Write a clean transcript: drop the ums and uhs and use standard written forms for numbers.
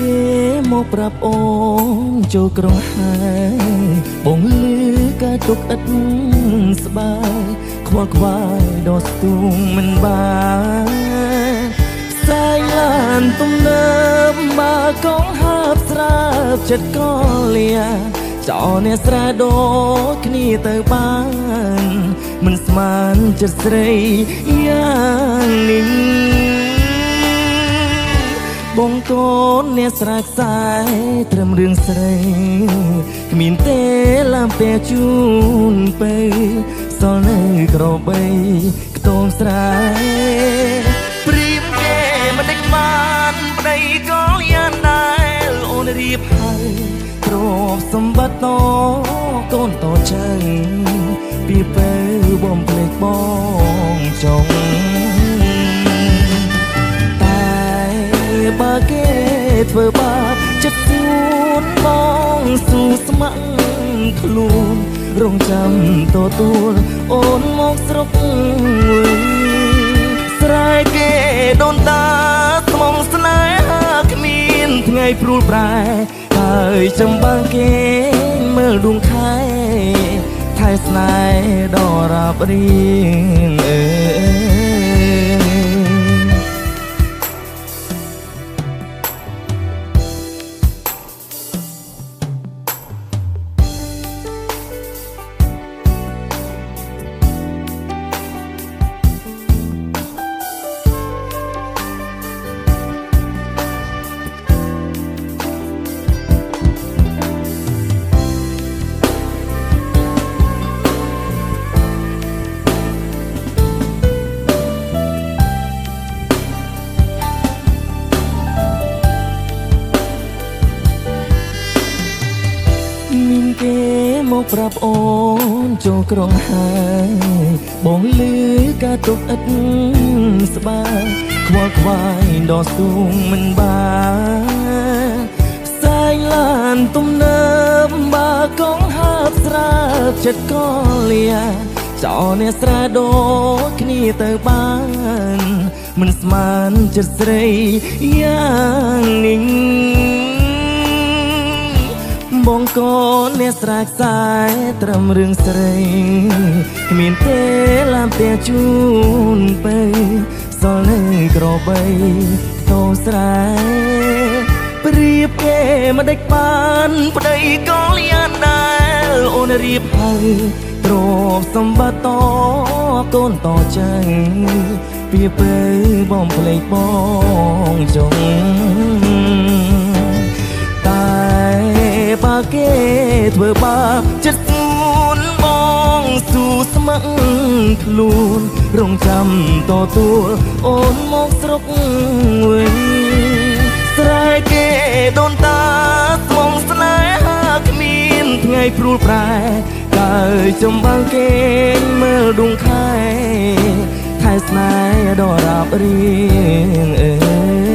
គេមកប្រាប់អូនចូលក្រុងហើយបងលឺការទុកឥតស្បាយខ្វល់ខ្វាយដល់ស្ទូងមិនបានផ្សាយឡានទំនើបបើកងហើបស្រាប់ចិត្តក៏លាចោលអ្នកស្រែដូចគ្នាទៅបានមិនស្មានចិត្តស្រីយ៉ាងនេះបងកូនអ្នកស្រែខ្សែត្រឹមរឿងស្រីគ្មានទេឡាំតែជូនទៅសល់នៅក្របីខ្ទមស្រែព្រៀមគេមិនដេចបានប្តីក៏យ៉ាងដែរអូនរៀបហើយទ្រព្យសម្បត្តិតកូនតចឹងពីពេលបំភ្លេចបងចង់បើគេធ្វើបាបចិត្តសួនបងស៊ូស្ម័គ្រខ្លួនរងចាំទទួលអូនមកស្រុកស្រែគេដូនតាស្មងស្នេហាគ្មានថ្ងៃព្រួលប្រែហើយចំបើគេមើលដួងខែថែស្នេហ៍ដ៏រាបរៀងគេមកប្រាប់អូនចូលក្រុងហើយបងលឺការទុកឥតស្បាយខ្វល់ខ្វាយដល់ស្ទូងមិនបានផ្សាយឡានទំនើបបើកងហើបស្រាប់ចិត្តក៏លាចោលអ្នកស្រែដូចគ្នាទៅបានមិនស្មានចិត្តស្រីយ៉ាងនេះបងកូនអ្នកស្រែខ្សែត្រឹមរឿងស្រីគ្មានទេឡាំតែជូនទៅសល់នៅក្របីខ្ទមស្រែព្រៀបគេមិនដេចបានប្តីក៏យ៉ាងដែរអូនរៀបហើយទ្រព្យសម្បត្តិតកូនតចឹងពីពេលបំភ្លេចបងចង់បើគេធ្វើបាបចិត្តសួនបងស៊ូស្ម័គ្រខ្លួនរងចាំទទួលអូនមកស្រុកវិញស្រែគេដូនតាស្មងស្នេហាគ្មានថ្ងៃព្រួលប្រែកើចំបើគេមើលដួងខែថែស្នេហ៍ដ៏រាបរៀង